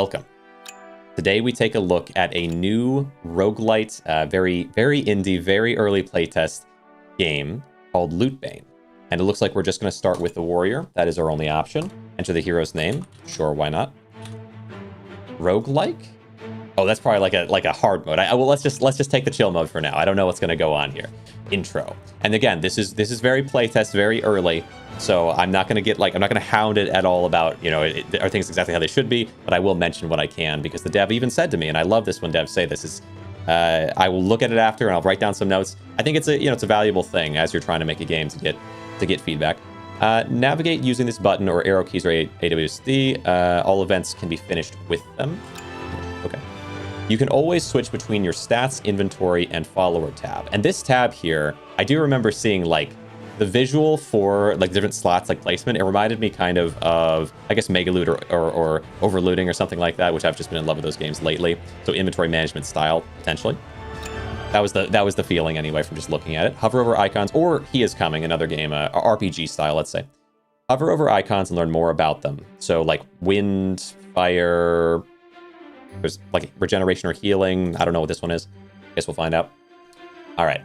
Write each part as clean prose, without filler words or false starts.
welcome. Today we take a look at a new roguelite, very indie, very early playtest game called Lootbane. And it looks like we're just going to start with the warrior. That is our only option. Enter the hero's name. Sure, why not? Roguelike? Oh, that's probably like a hard mode. Well, let's just take the chill mode for now. I don't know what's going to go on here. Intro. And again, this is very playtest, very early. So I'm not going to hound it at all about, are things exactly how they should be, but I will mention what I can because the dev even said to me, and I love this when devs say this, is I will look at it after and I'll write down some notes. I think it's a valuable thing as you're trying to make a game to get feedback. Navigate using this button or arrow keys or AWSD. All events can be finished with them. Okay. You can always switch between your stats, inventory, and follower tab. And this tab here, I do remember seeing the visual for different slots, placement. It reminded me kind of I guess Mega Loot or Overlooting or something like that, which I've just been in love with those games lately. So inventory management style, potentially. That was the feeling anyway from just looking at it. Hover over icons, or He Is Coming, another game, RPG style, let's say. Hover over icons and learn more about them. So wind, fire, there's regeneration or healing. I don't know what this one is. Guess we'll find out. All right.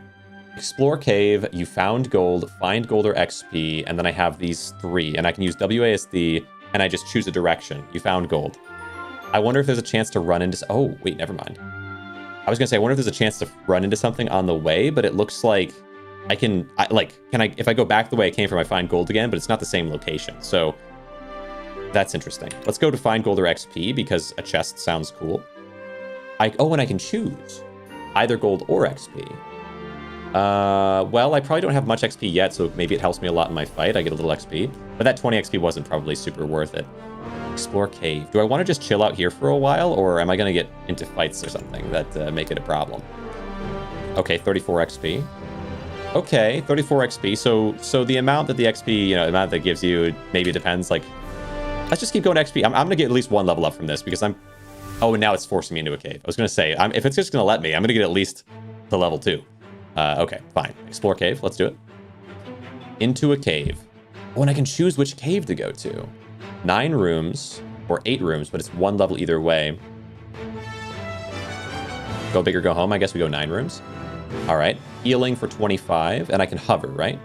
Explore cave, you found gold, find gold or XP, and then I have these three, and I can use WASD, and I just choose a direction. You found gold. I wonder if there's a chance to run into... Oh, wait, never mind. I was going to say, I wonder if there's a chance to run into something on the way, but it looks like if I go back the way I came from, I find gold again, but it's not the same location, so that's interesting. Let's go to find gold or XP, because a chest sounds cool. And I can choose either gold or XP. Well, I probably don't have much XP yet, so maybe it helps me a lot in my fight. I get a little XP, but that 20 XP wasn't probably super worth it. Explore cave. Do I want to just chill out here for a while, or am I going to get into fights or something that make it a problem? Okay, 34 XP. Okay, 34 XP. So the amount that the XP, the amount that gives you, maybe depends. Let's just keep going XP. I'm going to get at least one level up from this because Oh, and now it's forcing me into a cave. I was going to say, if it's just going to let me, I'm going to get at least to level 2. Okay, fine. Explore cave. Let's do it. Into a cave. Oh, and I can choose which cave to go to. 9 rooms, or 8 rooms, but it's 1 level either way. Go big or go home. I guess we go 9 rooms. All right. Healing for 25, and I can hover, right?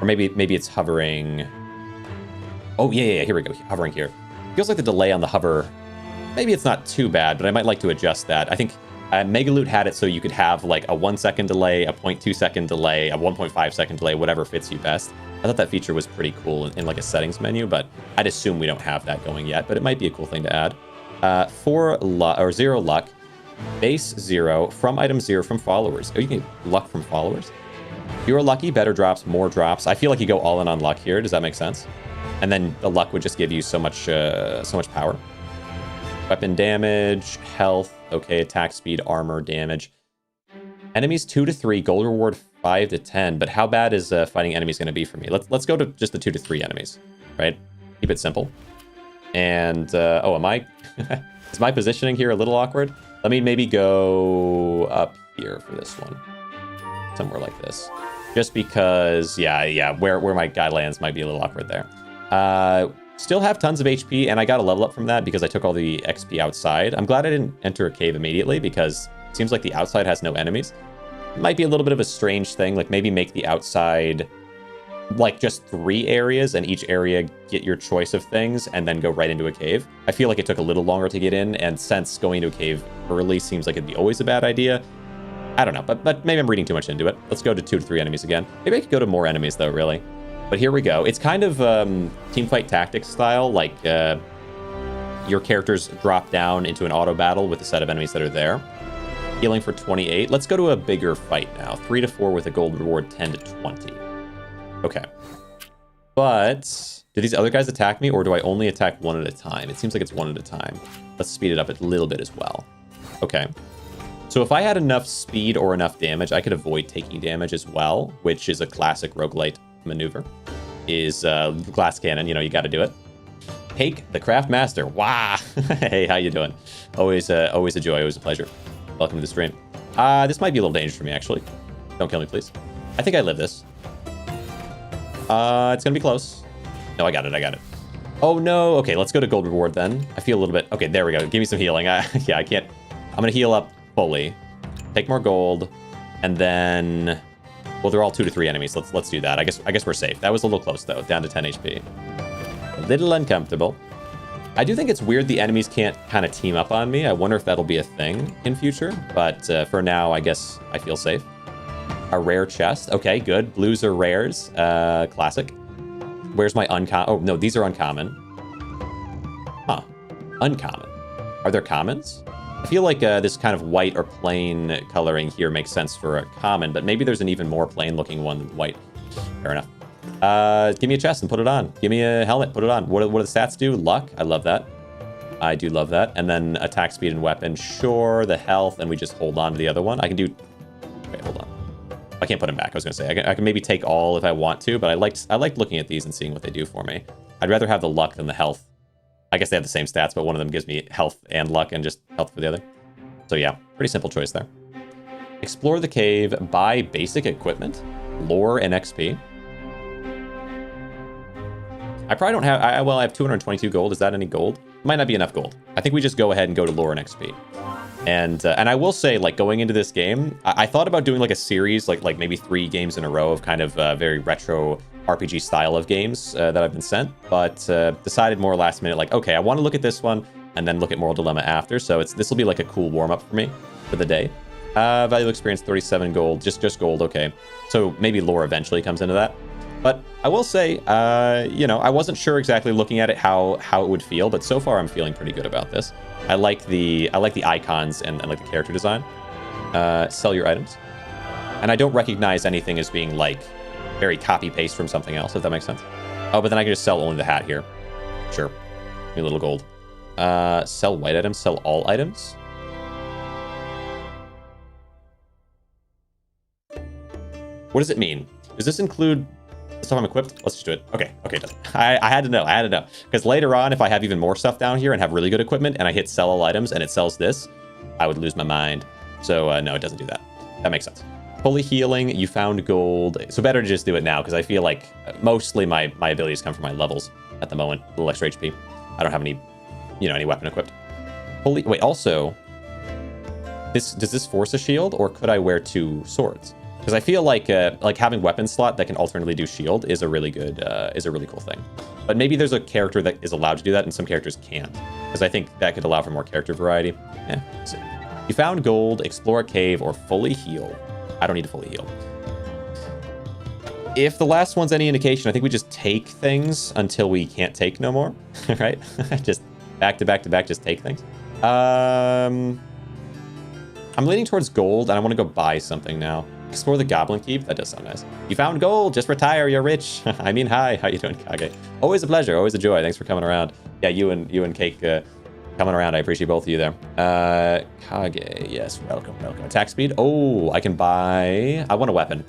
Or maybe it's hovering. Oh, yeah. Here we go. Hovering here. Feels like the delay on the hover. Maybe it's not too bad, but I might like to adjust that. I think Mega Loot had it so you could have a 1 second delay, a 0.2 second delay, a 1.5 second delay, whatever fits you best. I thought that feature was pretty cool in a settings menu, but I'd assume we don't have that going yet, but it might be a cool thing to add. 0 luck, base 0, from item 0, from followers. Oh, you can get luck from followers. If you're lucky, better drops, more drops. I feel like you go all in on luck here. Does that make sense? And then the luck would just give you so much power. Weapon damage, health, okay, attack speed, armor, damage. Enemies 2 to 3, gold reward 5 to 10, but how bad is fighting enemies going to be for me? Let's go to just the 2 to 3 enemies, right? Keep it simple. And, am I... is my positioning here a little awkward? Let me maybe go up here for this one. Somewhere like this. Just because, where my guy lands might be a little awkward there. Still have tons of HP, and I got a level up from that because I took all the XP outside. I'm glad I didn't enter a cave immediately because it seems like the outside has no enemies. It might be a little bit of a strange thing, maybe make the outside just 3 areas, and each area get your choice of things, and then go right into a cave. I feel like it took a little longer to get in, and since going into a cave early seems like it'd be always a bad idea, I don't know, but maybe I'm reading too much into it. Let's go to 2 to 3 enemies again. Maybe I could go to more enemies, though, really. But here we go. It's kind of teamfight tactics style, your characters drop down into an auto battle with a set of enemies that are there. Healing for 28. Let's go to a bigger fight now. 3 to 4 with a gold reward 10 to 20. Okay. But do these other guys attack me, or do I only attack one at a time? It seems like it's one at a time. Let's speed it up a little bit as well. Okay. So if I had enough speed or enough damage, I could avoid taking damage as well, which is a classic roguelite maneuver. Is glass cannon, you got to do it. Hake, the craft master. Wow. Hey, how you doing? Always a joy, always a pleasure. Welcome to the stream. This might be a little dangerous for me, actually. Don't kill me, please. I think I live this. It's gonna be close. No, I got it. Oh no, okay, let's go to gold reward then. I feel a little bit, okay, there we go. Give me some healing. Yeah, I can't, I'm gonna heal up fully. Take more gold, and then, well, they're all 2 to 3 enemies. Let's do that. I guess we're safe. That was a little close though, down to 10 HP. A little uncomfortable. I do think it's weird the enemies can't kind of team up on me. I wonder if that'll be a thing in future, but for now, I guess I feel safe. A rare chest. Okay, good. Blues are rares. Classic. Where's my uncommon? Oh, no, these are uncommon. Huh. Uncommon. Are there commons? I feel like this kind of white or plain coloring here makes sense for a common, but maybe there's an even more plain looking one than white. Fair enough. Give me a chest and put it on. Give me a helmet, put it on. What do the stats do? Luck. I love that. I do love that. And then attack speed and weapon. Sure, the health, and we just hold on to the other one. I can do... Wait, hold on. I can't put them back. I was going to say. I can maybe take all if I want to, but I liked looking at these and seeing what they do for me. I'd rather have the luck than the health. I guess they have the same stats, but one of them gives me health and luck and just health for the other. So yeah, pretty simple choice there. Explore the cave, buy basic equipment, lore, and XP. I probably don't have... well, I have 222 gold. Is that any gold? Might not be enough gold. I think we just go ahead and go to lore and XP. And I will say, like, going into this game, I thought about doing, like, a series, like maybe 3 games in a row of kind of very retro RPG style of games that I've been sent, but decided more last minute, like, okay, I want to look at this one and then look at Moral Dilemma after, so this will be, like, a cool warm-up for me for the day. Valuable experience, 37 gold, just gold, okay. So maybe lore eventually comes into that. But I will say, you know, I wasn't sure exactly looking at it how it would feel, but so far I'm feeling pretty good about this. I like the icons and like the character design. Sell your items. And I don't recognize anything as being like very copy-paste from something else, if that makes sense. Oh, but then I can just sell only the hat here. Sure. Give me a little gold. Sell white items, sell all items. What does it mean? Does this include stuff I'm equipped? Let's just do it. Okay, it does. I had to know. Because later on, if I have even more stuff down here and have really good equipment and I hit sell all items and it sells this, I would lose my mind. So no, it doesn't do that. That makes sense. Fully healing, you found gold. So better to just do it now because I feel like mostly my abilities come from my levels at the moment. A little extra HP. I don't have any, you know, any weapon equipped. Fully, wait, also, does this force a shield or could I wear 2 swords? Because I feel like having weapon slot that can alternately do shield is a really good, is a really cool thing. But maybe there's a character that is allowed to do that and some characters can't. Because I think that could allow for more character variety. Let's see. You found gold, explore a cave, or fully heal. I don't need to fully heal. If the last one's any indication, I think we just take things until we can't take no more, right? Just back to back to back, just take things. I'm leaning towards gold, and I want to go buy something now. Explore the Goblin Keep. That does sound nice. You found gold. Just retire. You're rich. I mean, hi. How you doing, Kage? Always a pleasure. Always a joy. Thanks for coming around. Yeah, you and Cake coming around. I appreciate both of you there. Kage. Yes, welcome. Attack speed. Oh, I can buy... I want a weapon.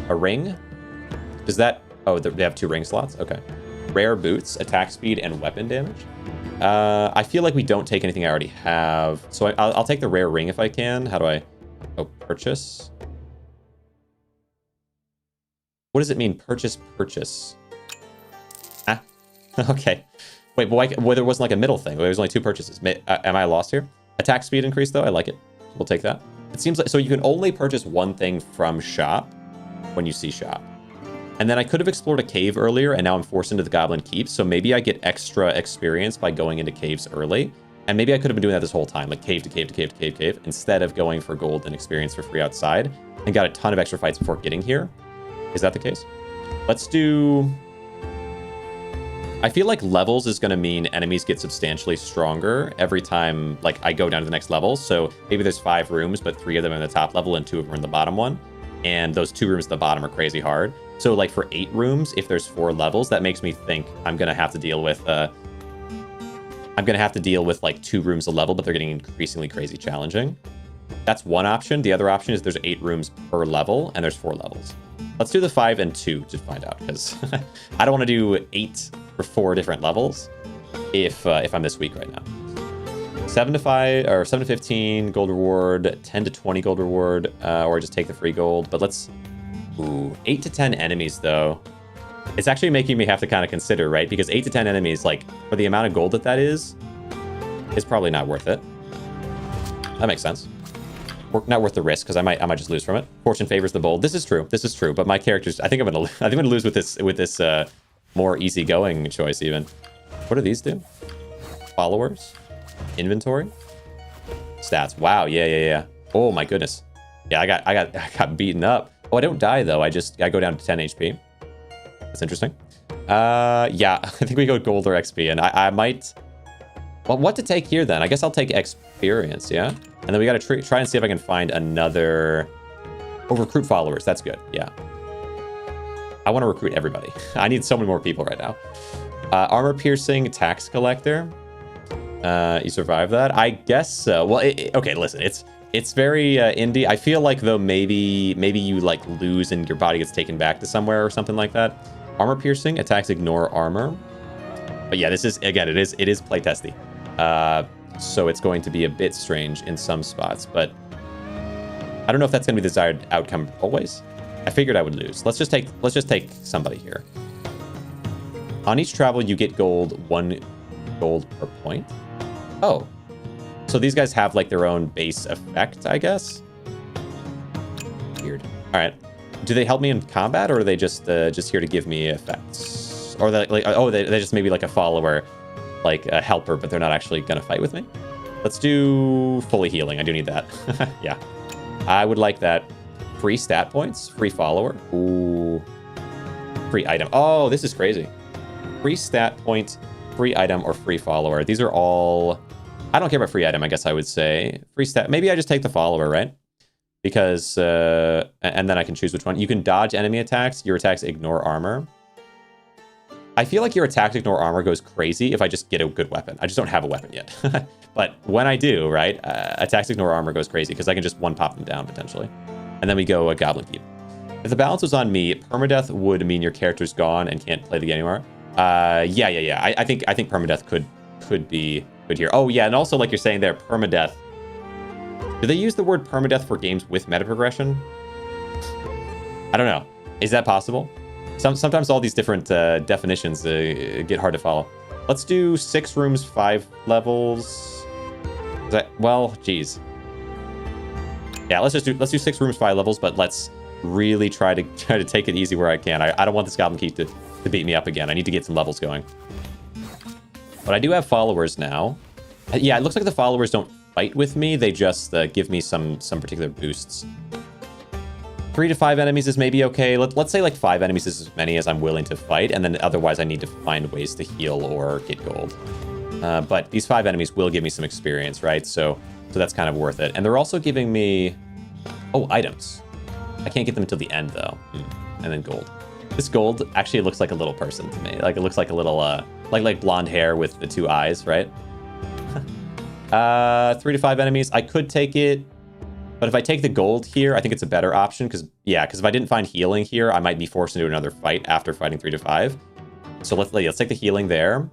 A ring? Does that... Oh, they have 2 ring slots? Okay. Rare boots, attack speed, and weapon damage. I feel like we don't take anything I already have. So I'll take the rare ring if I can. How do I... Oh, purchase... What does it mean? Purchase. Ah, okay. Wait, but why, there wasn't like a middle thing. There was only 2 purchases. Am I lost here? Attack speed increase though. I like it. We'll take that. It seems like, so you can only purchase 1 thing from shop when you see shop. And then I could have explored a cave earlier and now I'm forced into the Goblin Keep. So maybe I get extra experience by going into caves early. And maybe I could have been doing that this whole time, like cave to cave to cave to cave to cave, instead of going for gold and experience for free outside and got a ton of extra fights before getting here. Is that the case? Let's do... I feel like levels is going to mean enemies get substantially stronger every time, like, I go down to the next level. So maybe there's 5 rooms, but 3 of them are in the top level and 2 of them are in the bottom one. And those 2 rooms at the bottom are crazy hard. So, like, for 8 rooms, if there's 4 levels, that makes me think I'm going to have to deal with... like, 2 rooms a level, but they're getting increasingly crazy challenging. That's one option. The other option is there's 8 rooms per level, and there's 4 levels. Let's do the 5 and 2 to find out, because I don't want to do 8 for 4 different levels if I'm this weak right now. 7 to 5 or 7 to 15 gold reward, 10 to 20 gold reward, or just take the free gold. But let's 8 to 10 enemies though. It's actually making me have to kind of consider, right? Because 8 to 10 enemies, like, for the amount of gold that is probably not worth it. That makes sense. Not worth the risk, because I might just lose from it. Fortune favors the bold. This is true. This is true. But my character's, I think I'm gonna lose with this more easygoing choice even. What do these do? Followers, inventory, stats. Wow. Yeah. Oh my goodness. Yeah, I got beaten up. Oh, I don't die though. I go down to 10 HP. That's interesting. Yeah, I think we go gold or XP, and I might. Well, what to take here then? I guess I'll take experience. Yeah, and then we got to try and see if I can find another. Oh, recruit followers. That's good. Yeah. I want to recruit everybody. I need so many more people right now. Armor piercing, tax collector. You survive that? I guess so. Well, okay. Listen, it's very indie. I feel like though maybe you like lose and your body gets taken back to somewhere or something like that. Armor piercing, attacks ignore armor. But yeah, this is again it is playtesty. So it's going to be a bit strange in some spots, but I don't know if that's going to be the desired outcome always. I figured I would lose. Let's just take somebody here. On each travel, you get gold, 1 gold per point. Oh, so these guys have like their own base effect, I guess. Weird. All right. Do they help me in combat, or are they just here to give me effects? Or they like they just maybe like a follower, like a helper, but they're not actually gonna fight with me. Let's do fully healing. I do need that. Yeah, I would like that. Free stat points, free follower. Ooh, free item. Oh, this is crazy. Free stat point, free item, or free follower. These are all. I don't care about free item. I guess I would say free stat. Maybe I just take the follower, right? Because, and then I can choose which one. You can dodge enemy attacks. Your attacks ignore armor. I feel like your attacks ignore armor goes crazy if I just get a good weapon. I just don't have a weapon yet. But when I do, right, attacks ignore armor goes crazy because I can just one-pop them down potentially. And then we go a Goblin Keep. If the balance was on me, permadeath would mean your character's gone and can't play the game anymore. Yeah. I think permadeath could be good here. Oh, yeah, and also like you're saying there, permadeath. Do they use the word permadeath for games with meta progression? I don't know. Is that possible? Sometimes all these different definitions get hard to follow. Let's do 6 rooms, 5 levels. Is that, well, geez. Yeah, let's do 6 rooms, 5 levels, but let's really try to take it easy where I can. I don't want this Goblin Keep to beat me up again. I need to get some levels going. But I do have followers now. Yeah, it looks like the followers don't fight with me. They just give me some particular boosts. 3 to 5 enemies is maybe okay. Let's say like 5 enemies is as many as I'm willing to fight, and then otherwise I need to find ways to heal or get gold. But these 5 enemies will give me some experience, right? So that's kind of worth it. And they're also giving me items. I can't get them until the end though. And then gold. This gold actually looks like a little person to me. Like it looks like a little like blonde hair with the 2 eyes, right? 3 to 5 enemies. I could take it, but if I take the gold here, I think it's a better option because if I didn't find healing here, I might be forced into another fight after fighting 3 to 5. So let's take the healing there.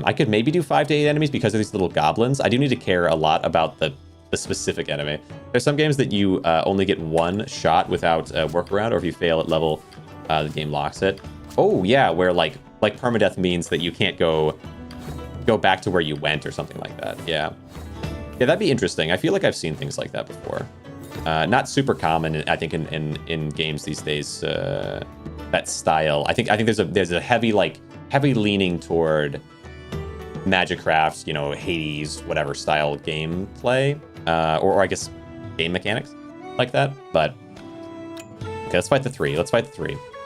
I could maybe do 5 to 8 enemies because of these little goblins. I do need to care a lot about the specific enemy. There's some games that you only get 1 shot without a workaround, or if you fail at level, the game locks it. Oh yeah, where like permadeath means that you can't go back to where you went or something like that. Yeah, that'd be interesting. I feel like I've seen things like that before. Not super common, I think, in games these days. That style. I think there's a heavy leaning toward Magicraft's, Hades, whatever style gameplay, or I guess game mechanics like that. But okay, let's fight the 3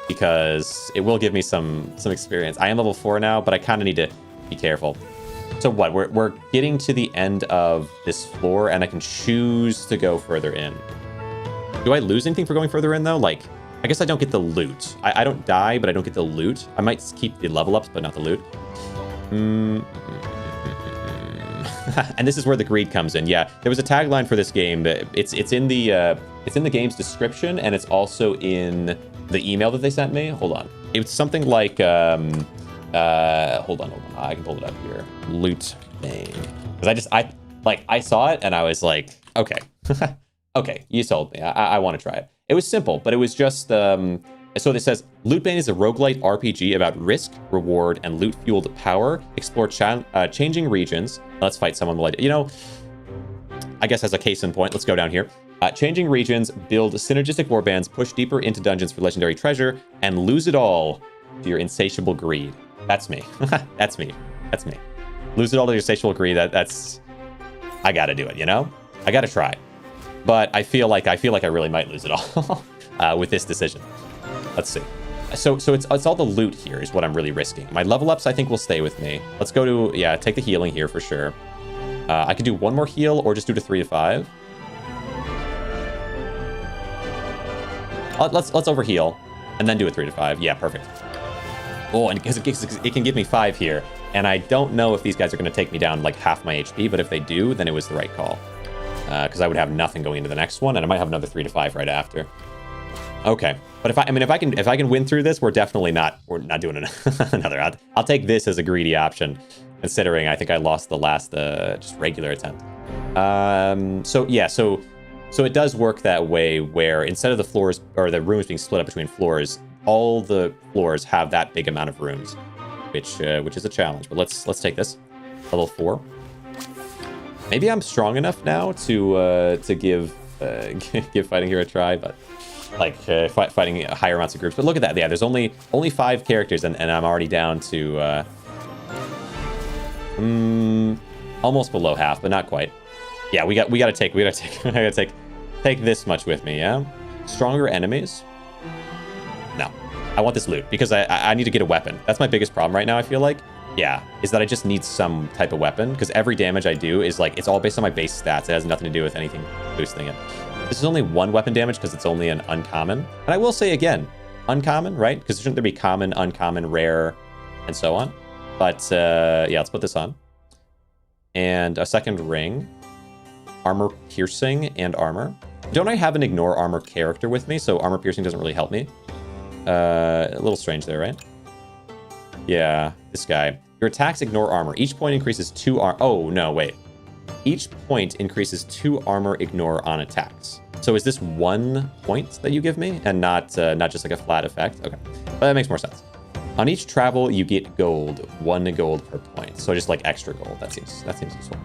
because it will give me some experience. I am level 4 now, but I kind of need to be careful. So what? We're getting to the end of this floor, and I can choose to go further in. Do I lose anything for going further in though? Like, I guess I don't get the loot. I don't die, but I don't get the loot. I might keep the level ups, but not the loot. And this is where the greed comes in. Yeah, there was a tagline for this game. It's in the game's description, and it's also in the email that they sent me. Hold on. It's something like hold on. I can pull it up here. Lootbane. Because I saw it and I was like, okay, okay, you sold me. I want to try it. It was simple, but it was just So this says, Lootbane is a roguelite RPG about risk, reward, and loot-fueled power. Explore changing regions. Let's fight someone. You know, I guess as a case in point, let's go down here. Changing regions, build synergistic warbands, push deeper into dungeons for legendary treasure, and lose it all to your insatiable greed. That's me. That's me. That's me. Lose it all to your insatiable greed. That's... I gotta do it, you know? I gotta try. But I feel like I really might lose it all with this decision. Let's see. So it's all the loot here is what I'm really risking. My level ups, I think, will stay with me. Let's go to, yeah, take the healing here for sure. I could do one more heal or just do to 3 to 5. Let's overheal and then do a 3 to 5. Yeah, perfect. Oh, and because it can give me 5 here. And I don't know if these guys are going to take me down like half my HP, but if they do, then it was the right call. Because I would have nothing going into the next one, and I might have another 3 to 5 right after. Okay, but if I can win through this, we're doing another. I'll take this as a greedy option, considering I think I lost the last just regular attempt. So yeah, so it does work that way where instead of the floors or the rooms being split up between floors, all the floors have that big amount of rooms, which is a challenge. But let's take this level 4. Maybe I'm strong enough now to give give fighting here a try, but like fighting higher amounts of groups. But look at that. Yeah, there's only 5 characters, and I'm already down to almost below half, but not quite. Yeah, we gotta take this much with me. Yeah, stronger enemies. No, I want this loot because I need to get a weapon. That's my biggest problem right now. I feel like. Yeah, is that I just need some type of weapon, because every damage I do is like, it's all based on my base stats. It has nothing to do with anything boosting it. This is only 1 weapon damage because it's only an uncommon. And I will say again, uncommon, right? Because shouldn't there be common, uncommon, rare, and so on? But yeah, let's put this on. And a second ring. Armor piercing and armor. Don't I have an ignore armor character with me? So armor piercing doesn't really help me. A little strange there, right? Yeah, this guy. Your attacks ignore armor. Each point increases 2 armor. Oh, no, wait. Each point increases 2 armor ignore on attacks. So is this 1 point that you give me and not just like a flat effect? Okay, but that makes more sense. On each travel, you get gold. 1 gold per point. So just like extra gold. That seems useful.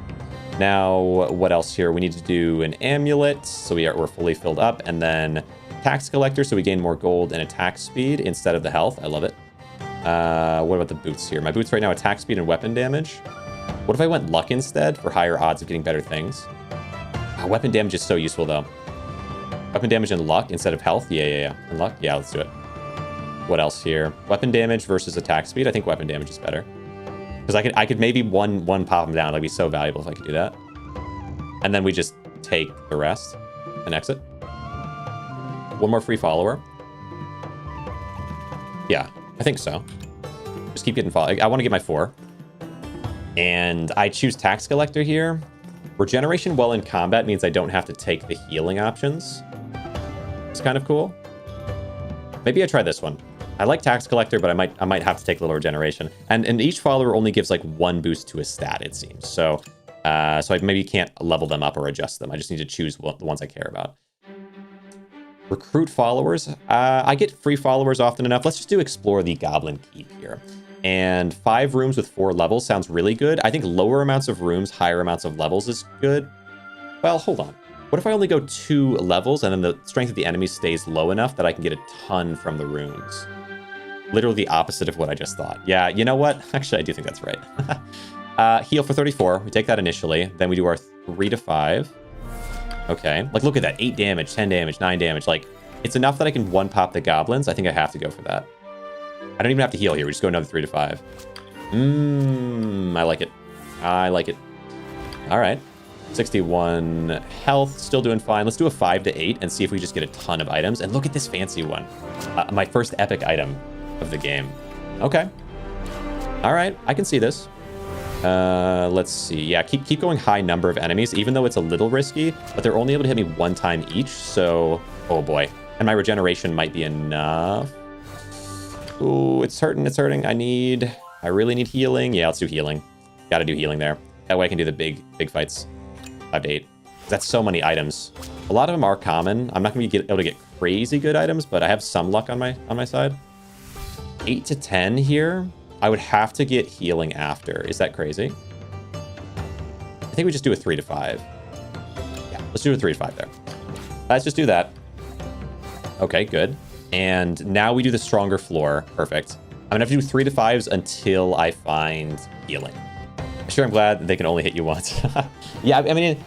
Now, what else here? We need to do an amulet. So we're fully filled up. And then tax collector. So we gain more gold and attack speed instead of the health. I love it. What about the boots here? My boots right now, attack speed and weapon damage. What if I went luck instead for higher odds of getting better things? Weapon damage is so useful though. Weapon damage and luck instead of health. Yeah. And luck. Yeah, let's do it. What else here? Weapon damage versus attack speed. I think weapon damage is better. Because I could maybe one pop them down. That'd be so valuable if I could do that. And then we just take the rest and exit. 1 more free follower. Yeah. I think so. Just keep getting follow. I want to get my 4. And I choose tax collector here. Regeneration while in combat means I don't have to take the healing options. It's kind of cool. Maybe I try this one. I like tax collector, but I might have to take a little regeneration. And each follower only gives like 1 boost to a stat, it seems. So I maybe can't level them up or adjust them. I just need to choose the ones I care about. Recruit followers. I get free followers often enough. Let's just do explore the Goblin Keep here. And 5 rooms with 4 levels sounds really good. I think lower amounts of rooms, higher amounts of levels is good. Well, hold on. What if I only go 2 levels and then the strength of the enemy stays low enough that I can get a ton from the runes? Literally the opposite of what I just thought. Yeah, you know what? Actually, I do think that's right. Heal for 34. We take that initially. Then we do our 3 to 5. Okay, like look at that, 8 damage, 10 damage, 9 damage. Like, it's enough that I can 1-pop the goblins. I think I have to go for that. I don't even have to heal here. We just go another 3 to 5. I like it. I like it. All right, 61 health, still doing fine. Let's do a 5 to 8 and see if we just get a ton of items. And look at this fancy one. My first epic item of the game. Okay. All right, I can see this. Let's see. Yeah, keep going high number of enemies, even though it's a little risky, but they're only able to hit me 1 time each, so... Oh boy. And my regeneration might be enough. Ooh, it's hurting, it's hurting. I really need healing. Yeah, let's do healing. Gotta do healing there. That way I can do the big fights. 5 to 8. That's so many items. A lot of them are common. I'm not gonna be able to get crazy good items, but I have some luck on my side. 8 to 10 here. I would have to get healing after. Is that crazy? I think we just do a 3 to 5. Yeah, let's do a 3 to 5 there. Let's just do that. Okay, good. And now we do the stronger floor. Perfect. I'm gonna have to do 3 to 5s until I find healing. Sure, I'm glad they can only hit you once. Yeah, I mean,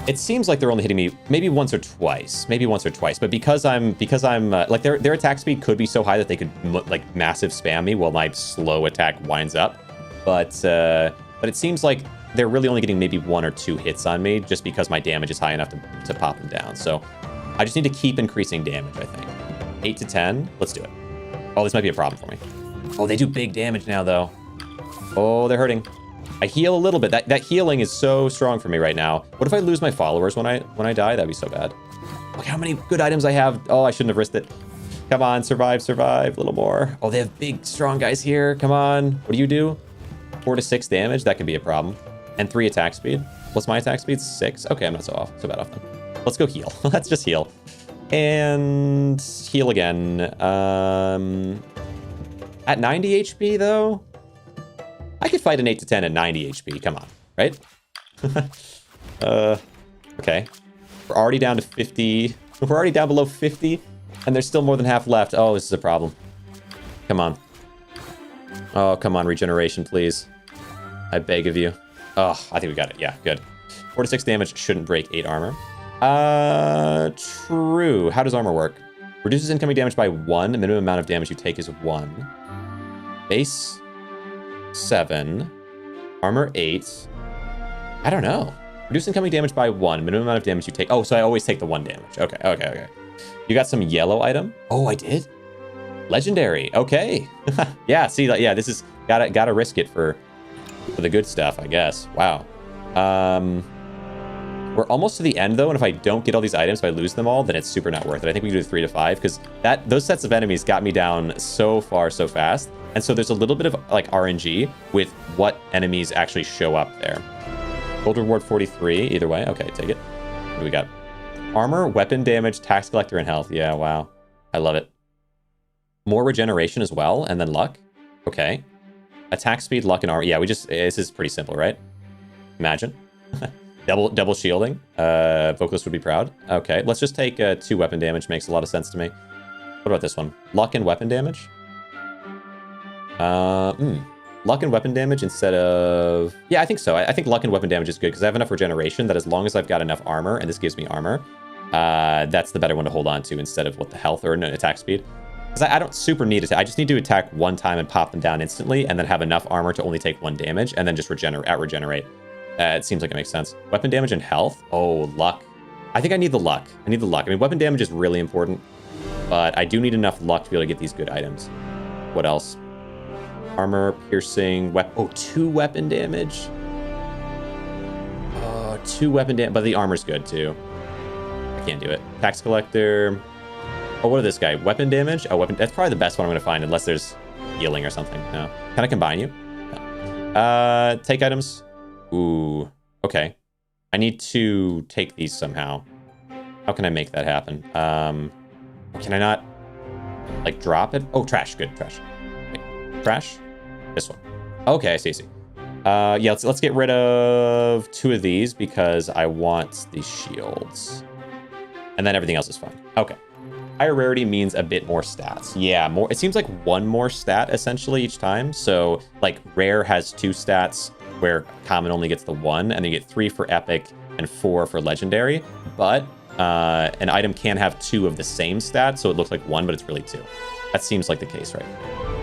it seems like they're only hitting me maybe once or twice. But because I'm like their attack speed could be so high that they could like massive spam me while my slow attack winds up. But it seems like they're really only getting maybe 1 or 2 hits on me just because my damage is high enough to pop them down. So I just need to keep increasing damage, I think. 8 to 10. Let's do it. Oh, this might be a problem for me. Oh, they do big damage now, though. Oh, they're hurting. I heal a little bit. That healing is so strong for me right now. What if I lose my followers when I die? That'd be so bad. Look how many good items I have. Oh, I shouldn't have risked it. Come on, survive. A little more. Oh, they have big, strong guys here. Come on. What do? 4 to 6 damage. That could be a problem. And 3 attack speed. What's my attack speed? 6. Okay, I'm not so bad off then. Let's go heal. Let's just heal. And heal again. At 90 HP, though? I could fight an 8 to 10 at 90 HP. Come on, right? Okay. We're already down to 50. We're already down below 50, and there's still more than half left. Oh, this is a problem. Come on. Oh, come on, regeneration, please. I beg of you. Oh, I think we got it. Yeah, good. 4 to 6 damage shouldn't break 8 armor. True. How does armor work? Reduces incoming damage by 1. The minimum amount of damage you take is 1. Base 7. Armor 8. I don't know. Reduce incoming damage by 1. Minimum amount of damage you take. Oh, so I always take the 1 damage. Okay. You got some yellow item? Oh, I did? Legendary. Okay. Yeah, see, yeah, this is... Gotta risk it for the good stuff, I guess. Wow. We're almost to the end, though, and if I don't get all these items, if I lose them all, then it's super not worth it. I think we can do 3 to 5, because those sets of enemies got me down so far, so fast. And so there's a little bit of, like, RNG with what enemies actually show up there. Gold reward 43, either way. Okay, take it. What do we got? Armor, weapon damage, tax collector, and health. Yeah, wow. I love it. More regeneration as well, and then luck. Okay. Attack speed, luck, and armor. Yeah, this is pretty simple, right? Imagine. Double shielding. Vocalist would be proud. Okay, let's just take 2 weapon damage. Makes a lot of sense to me. What about this one? Luck and weapon damage? Luck and weapon damage instead of... Yeah, I think so. I think luck and weapon damage is good because I have enough regeneration that as long as I've got enough armor, and this gives me armor, that's the better one to hold on to instead of what the health or an attack speed. Because I don't super need it. I just need to attack 1 time and pop them down instantly and then have enough armor to only take 1 damage and then just regenerate. It seems like it makes sense. Weapon damage and health? Oh, luck. I think I need the luck. I mean, weapon damage is really important, but I do need enough luck to be able to get these good items. What else? Armor, piercing, oh, 2 weapon damage. Oh, 2 weapon damage, but the armor's good too. I can't do it. Tax collector. Oh, what is this guy? Weapon damage? Oh, weapon. That's probably the best one I'm going to find unless there's healing or something. No. Can I combine you? No. Take items. Ooh, okay. I need to take these somehow. How can I make that happen? Can I not, like, drop it? Oh, trash. Good, trash. Okay. Trash? This one. Okay, I see. Yeah, let's get rid of 2 of these because I want these shields. And then everything else is fine. Okay. Higher rarity means a bit more stats. Yeah, more. It seems like 1 more stat, essentially, each time. So, like, rare has 2 stats, where common only gets the 1, and then you get 3 for epic and 4 for legendary. But an item can have 2 of the same stat, so it looks like 1, but it's really 2. That seems like the case, right?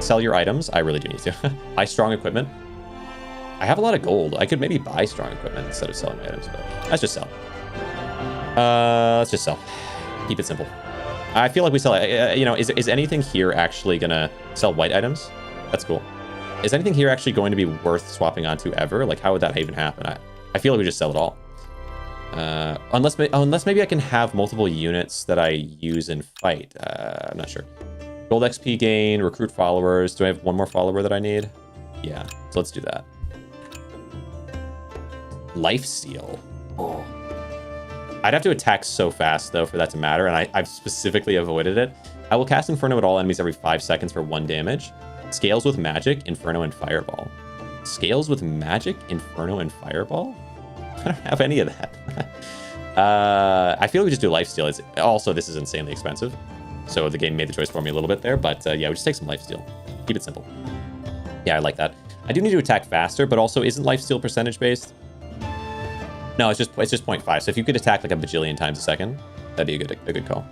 Sell your items. I really do need to. Buy strong equipment. I have a lot of gold. I could maybe buy strong equipment instead of selling my items, but let's just sell. Let's just sell. Keep it simple. I feel like we sell it. Is anything here actually gonna sell white items? That's cool. Is anything here actually going to be worth swapping onto ever? Like, how would that even happen? I feel like we just sell it all. Unless maybe I can have multiple units that I use in fight. I'm not sure. Gold XP gain, recruit followers. Do I have 1 more follower that I need? Yeah, so let's do that. Life Steal. Oh. I'd have to attack so fast, though, for that to matter, and I've specifically avoided it. I will cast Inferno at all enemies every 5 seconds for 1 damage. Scales with Magic, Inferno, and Fireball. Scales with Magic, Inferno, and Fireball? I don't have any of that. I feel like we just do Lifesteal. Also, this is insanely expensive, so the game made the choice for me a little bit there, but yeah, we just take some Lifesteal. Keep it simple. Yeah, I like that. I do need to attack faster, but also isn't Lifesteal percentage-based? No, it's just 0.5. So if you could attack like a bajillion times a second, that'd be a good call.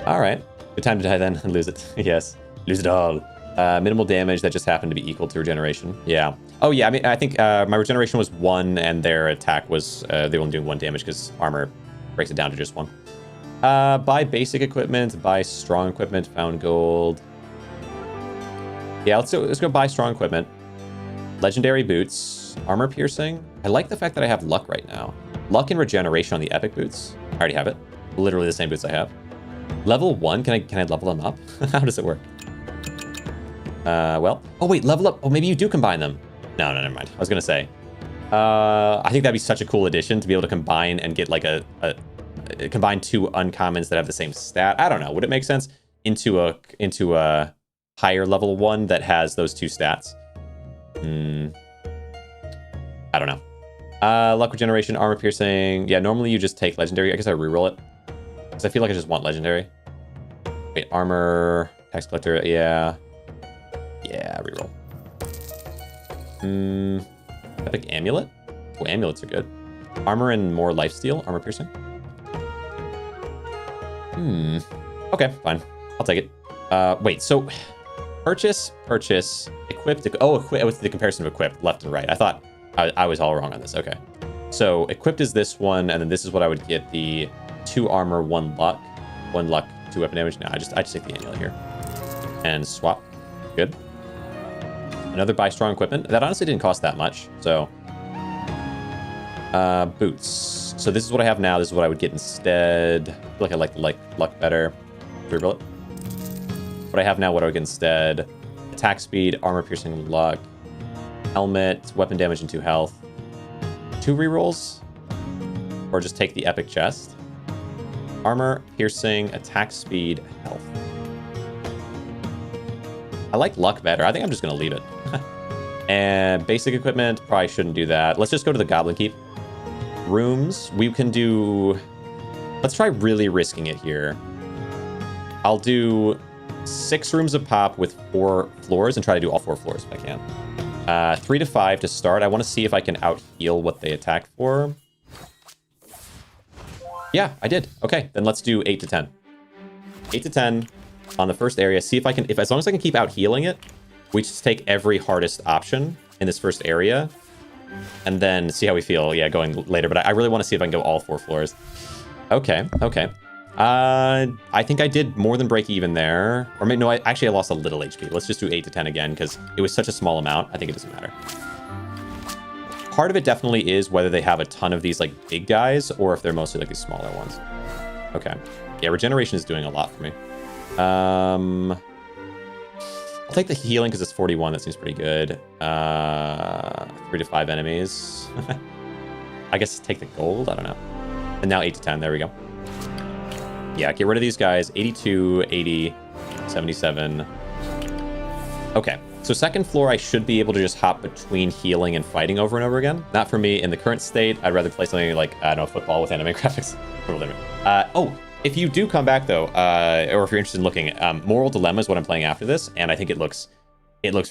All right, good time to die then and lose it. Yes, lose it all. Minimal damage that just happened to be equal to regeneration. Yeah. Oh yeah. I mean, I think my regeneration was 1, and their attack was they were only doing 1 damage because armor breaks it down to just 1. Buy basic equipment. Buy strong equipment. Found gold. Yeah, let's go buy strong equipment. Legendary boots. Armor piercing. I like the fact that I have luck right now. Luck and regeneration on the epic boots. I already have it. Literally the same boots I have. Level 1. Can I level them up? How does it work? Well. Oh wait, level up. Oh, maybe you do combine them. No, never mind. I was gonna say. I think that'd be such a cool addition to be able to combine and get like combine 2 uncommons that have the same stat. I don't know. Would it make sense into a higher level one that has those 2 stats? I don't know. Luck regeneration, armor piercing. Yeah, normally you just take legendary. I guess I reroll it because I feel like I just want legendary. Wait, armor, tax collector. Yeah, reroll. Epic amulet. Oh, amulets are good. Armor and more lifesteal. Armor piercing. Okay, fine. I'll take it. Wait, so purchase, equipped. Oh, with the comparison of equipped, left and right. I thought I was all wrong on this. Okay. So equipped is this one, and then this is what I would get: the 2 armor, 1 luck, 2 weapon damage. No, I just take the amulet here and swap. Good. Another buy strong equipment. That honestly didn't cost that much. So boots. So this is what I have now. This is what I would get instead. I feel like I like luck better. Reroll it. What I have now, what I would get instead: attack speed, armor piercing, luck, helmet, weapon damage, and 2 health. 2 rerolls, or just take the epic chest. Armor, piercing, attack speed, health. I like luck better. I think I'm just gonna leave it. And basic equipment, probably shouldn't do that. Let's just go to the Goblin Keep. Rooms, we can do. Let's try really risking it here. I'll do 6 rooms of pop with 4 floors and try to do all 4 floors if I can. 3 to 5 to start. I want to see if I can out-heal what they attacked for. Yeah, I did. Okay, then let's do 8 to 10. 8 to 10 on the first area. See if I can, as long as I can keep out-healing it, we just take every hardest option in this first area and then see how we feel, yeah, going later. But I really want to see if I can go all 4 floors. Okay. I think I did more than break even there. Or maybe, no, I lost a little HP. Let's just do 8 to 10 again, because it was such a small amount. I think it doesn't matter. Part of it definitely is whether they have a ton of these like big guys or if they're mostly like these smaller ones. Okay. Yeah, regeneration is doing a lot for me. I'll take the healing because it's 41. That seems pretty good. 3 to 5 enemies. I guess take the gold. I don't know. And now 8 to 10. There we go. Yeah, get rid of these guys. 82, 80, 77. Okay, so second floor, I should be able to just hop between healing and fighting over and over again. Not for me in the current state. I'd rather play something like, I don't know, football with anime graphics. Oh, if you do come back though, or if you're interested in looking, Moral Dilemma is what I'm playing after this, and I think it looks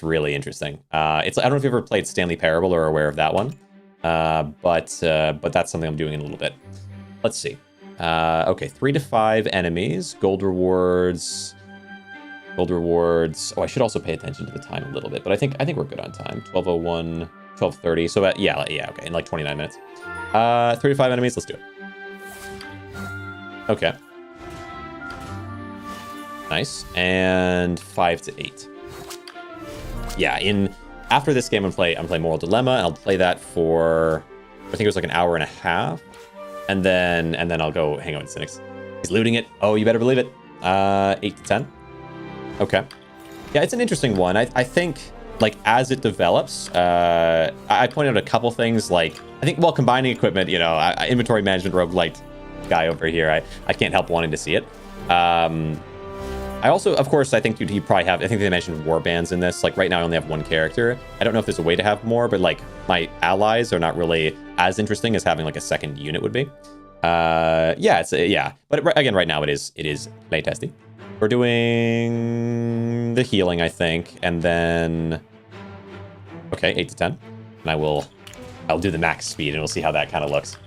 really interesting. I don't know if you've ever played Stanley Parable or are aware of that one, but that's something I'm doing in a little bit. Let's see. Okay, 3 to 5 enemies, gold rewards. Oh, I should also pay attention to the time a little bit, but I think we're good on time. 12:01, 12:30. So yeah, okay, in like 29 minutes. 3 to 5 enemies. Let's do it. Okay. Nice. And 5 to 8. Yeah. After this game, I'm playing Moral Dilemma, and I'll play that for I think it was like an hour and a half. And then I'll go hang out with Cynics. He's looting it. Oh, you better believe it. 8 to 10. Okay. Yeah, it's an interesting one. I think, like, as it develops, I pointed out a couple things, like, I think, well, combining equipment, inventory management, roguelite, guy over here. I can't help wanting to see it. I also, of course, I think you probably have, I think they mentioned warbands in this. Like right now I only have one character. I don't know if there's a way to have more, but like my allies are not really as interesting as having like a second unit would be. Yeah, yeah. But again, right now it is playtesting. We're doing the healing, I think, and then, okay, 8 to 10. And I'll do the max speed and we'll see how that kind of looks.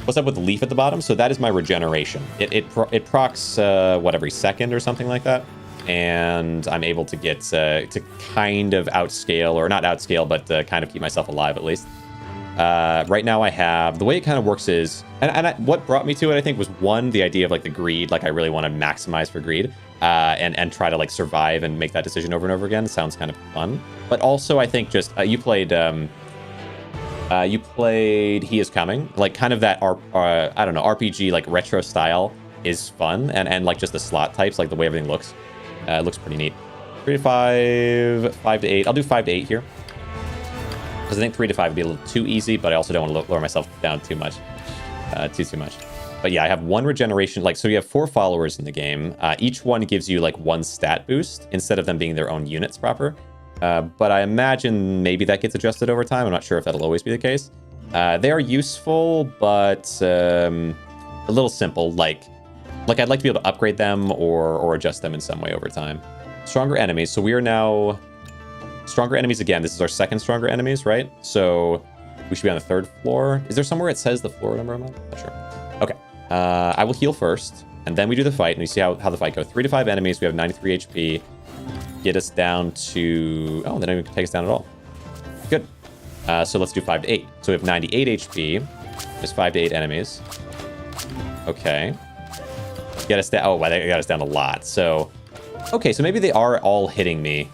What's up with the leaf at the bottom? So that is my regeneration. It procs, what, every second or something like that? And I'm able to get, to kind of outscale, or not outscale, but kind of keep myself alive at least. Right now I have, the way it kind of works is, what brought me to it, I think, was one, the idea of like the greed, like I really want to maximize for greed, and try to like survive and make that decision over and over again. Sounds kind of fun. But also I think just, you played He Is Coming, like kind of that, I don't know, RPG like retro style is fun, and like just the slot types, like the way everything looks, it looks pretty neat. 3 to 5, 5 to 8. I'll do 5 to 8 here, because I think 3 to 5 would be a little too easy, but I also don't want to lower myself down too much, too much. But yeah, I have 1 regeneration, like, so you have 4 followers in the game. Each one gives you like 1 stat boost instead of them being their own units proper. But I imagine maybe that gets adjusted over time. I'm not sure if that'll always be the case. They are useful, but a little simple. Like I'd like to be able to upgrade them or adjust them in some way over time. Stronger enemies. So we are now stronger enemies again. This is our second stronger enemies, right? So we should be on the 3rd floor. Is there somewhere it says the floor number I'm on? Not sure. Okay. I will heal first, and then we do the fight, and we see how the fight goes. 3 to 5 enemies. We have 93 HP. Get us down to... Oh, they don't even take us down at all. Good. So let's do 5 to 8. So we have 98 HP. There's 5 to 8 enemies. Okay. Get us down... Oh, wow, they got us down a lot. So... Okay, so maybe they are all hitting me.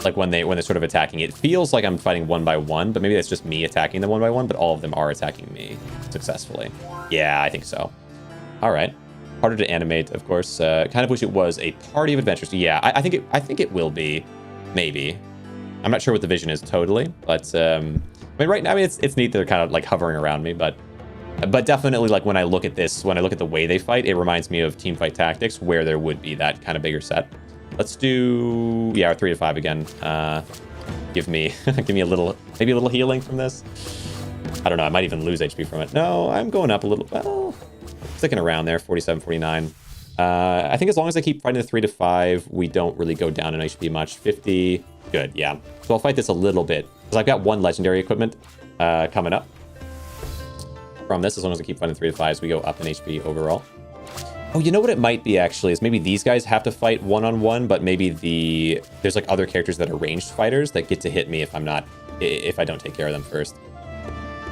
Like when they're sort of attacking. It feels like I'm fighting one by one, but maybe that's just me attacking them one by one, but all of them are attacking me successfully. Yeah, I think so. All right. Harder to animate, of course. Kind of wish it was a party of adventurers. Yeah, I think it will be. Maybe. I'm not sure what the vision is totally, but I mean, right now, I mean, it's neat they're kind of like hovering around me, but definitely, like when I look at this, when I look at the way they fight, it reminds me of Teamfight Tactics, where there would be that kind of bigger set. Let's do, yeah, 3 to 5 again. Give me a little, maybe a little healing from this. I don't know. I might even lose HP from it. No, I'm going up a little. Well, sticking around there, 47, 49. I think as long as I keep fighting the 3 to 5, we don't really go down in HP much. 50, good, yeah. So I'll fight this a little bit, because I've got 1 legendary equipment coming up from this. As long as I keep fighting 3 to 5s, we go up in HP overall. Oh, you know what it might be, actually, is maybe these guys have to fight one-on-one, but maybe there's like other characters that are ranged fighters that get to hit me if I don't take care of them first.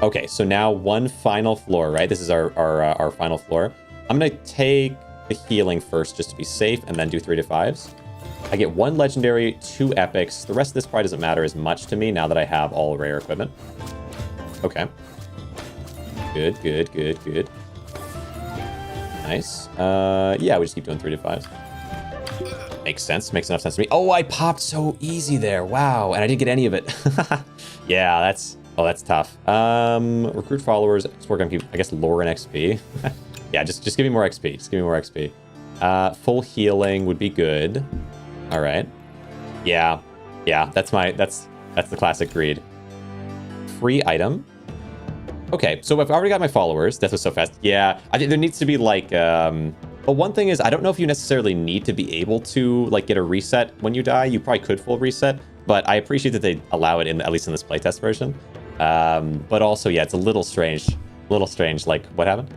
Okay, so now 1 final floor, right? This is our final floor. I'm gonna take the healing first just to be safe, and then do 3 to 5s. I get 1 legendary, 2 epics. The rest of this probably doesn't matter as much to me now that I have all rare equipment. Okay. Good, good, good, good. Nice. Yeah, we just keep doing 3 to 5s. Makes sense. Makes enough sense to me. Oh, I popped so easy there. Wow. And I didn't get any of it. Yeah, that's tough. Recruit followers. Let's work on people. I guess lore and XP. Yeah, just give me more XP. Just give me more XP. Full healing would be good. All right. Yeah. Yeah, that's the classic greed. Free item. Okay, so I've already got my followers. That was so fast. Yeah, I think there needs to be like, but one thing is, I don't know if you necessarily need to be able to like get a reset when you die. You probably could full reset, but I appreciate that they allow it at least in this playtest version. But also, yeah, it's a little strange. Like, what happened?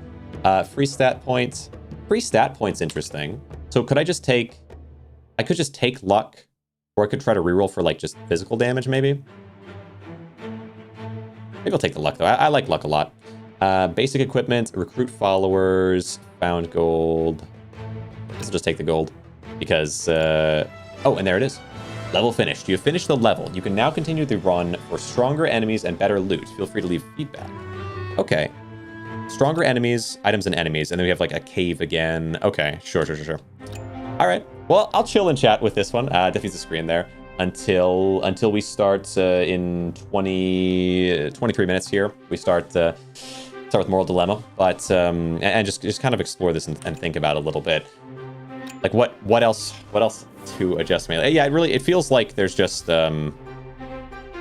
Free stat points. Free stat points, interesting. So could I just take, I could just take luck, or I could try to reroll for like just physical damage, maybe. Maybe I'll take the luck, though. I like luck a lot. Basic equipment, recruit followers, found gold. I guess I'll just take the gold. Because, oh, and there it is. Level finished. You have finished the level. You can now continue the run for stronger enemies and better loot. Feel free to leave feedback. Okay. Stronger enemies, items and enemies. And then we have, like, a cave again. Okay, sure. All right. Well, I'll chill and chat with this one. Defeats the screen there. Until we start in 23 minutes here. We start start with moral dilemma, but and just kind of explore this and think about it a little bit. Like what else to adjust me? Yeah, it feels like there's just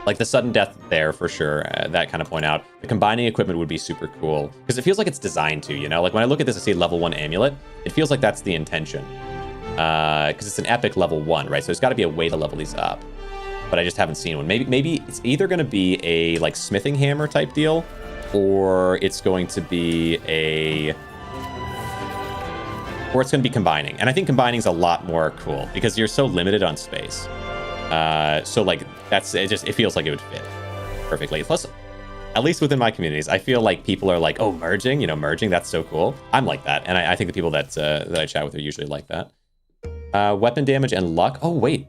like the sudden death there for sure. That kind of point out. The combining equipment would be super cool because it feels like it's designed to, you know. Like when I look at this, I see level 1 amulet. It feels like that's the intention because it's an epic level 1, right? So there's got to be a way to level these up, but I just haven't seen one. Maybe it's either going to be a like smithing hammer type deal, or it's going to be or it's going to be combining. And I think combining is a lot more cool because you're so limited on space. So like it feels like it would fit perfectly. Plus, at least within my communities, I feel like people are like, oh, merging, merging, that's so cool. I'm like that, and I think the people that I chat with are usually like that. Weapon damage and luck. Oh wait.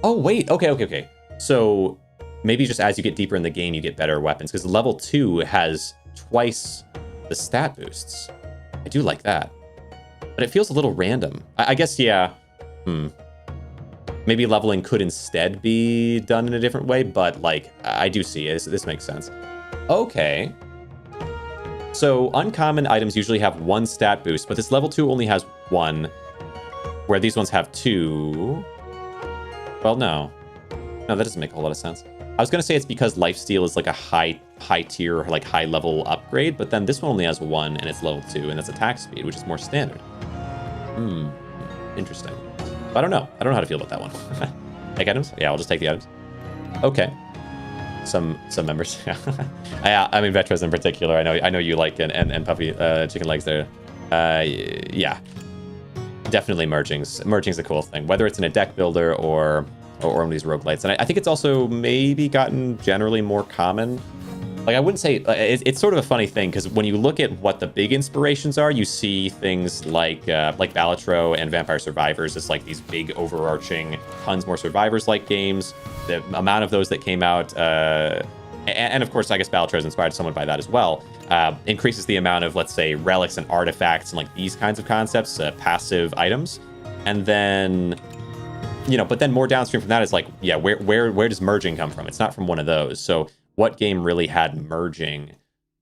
Okay. So maybe just as you get deeper in the game, you get better weapons because level 2 has twice the stat boosts. I do like that, but it feels a little random. I guess, yeah. Maybe leveling could instead be done in a different way, but like I do see it. This makes sense. Okay. So uncommon items usually have 1 stat boost, but this level 2 only has 1, where these ones have 2. Well, no, that doesn't make a whole lot of sense. I was gonna say it's because lifesteal is like a high tier, like high level upgrade, but then this one only has 1 and it's level 2, and that's attack speed, which is more standard. Interesting. I don't know how to feel about that one. Take items? Yeah, I'll just take the items. Okay. Some members. I mean, Vetras in particular. I know you like and puppy chicken legs there. Yeah. Definitely merging's a cool thing, whether it's in a deck builder or one of these roguelites. And I think it's also maybe gotten generally more common. Like, I wouldn't say it's sort of a funny thing because when you look at what the big inspirations are, you see things like Balatro and Vampire Survivors as like these big overarching, tons more Survivors-like games. The amount of those that came out, and of course, I guess Balatro is inspired somewhat by that as well, increases the amount of, let's say, relics and artifacts and like these kinds of concepts, passive items, and then. But then more downstream from that is like, yeah, where does merging come from? It's not from one of those. So what game really had merging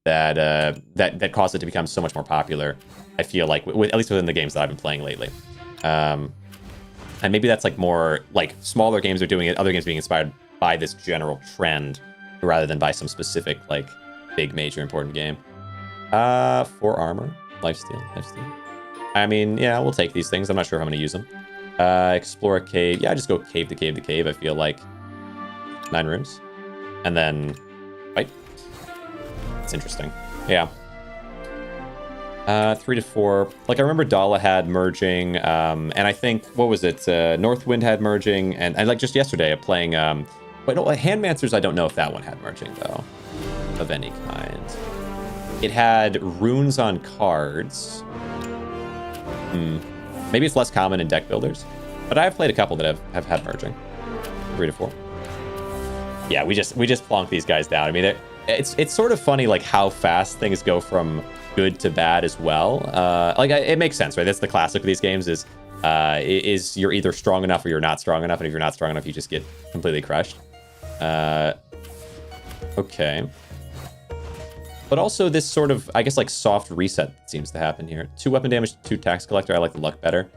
that caused it to become so much more popular? I feel like, at least within the games that I've been playing lately. And maybe that's like more like smaller games are doing it, other games being inspired by this general trend rather than by some specific like big major important game. 4 armor, lifesteal. I mean, yeah, we'll take these things. I'm not sure how I'm gonna use them. Explore a cave. Yeah, just go cave to cave to cave. I feel like 9 rooms, and then fight. It's interesting. Yeah. 3 to 4. Like I remember Dala had merging, and I think what was it? Northwind had merging, and like just yesterday playing. But no, Handmancers. I don't know if that one had merging though, of any kind. It had runes on cards. Maybe it's less common in deck builders, but I've played a couple that have had merging. 3 to 4. Yeah, we just plonk these guys down. I mean, it's sort of funny like how fast things go from good to bad as well. Like it makes sense, right? That's the classic of these games is you're either strong enough or you're not strong enough, and if you're not strong enough, you just get completely crushed. Okay. But also this sort of, I guess, like soft reset seems to happen here. 2 weapon damage, 2 tax collector. I like the luck better.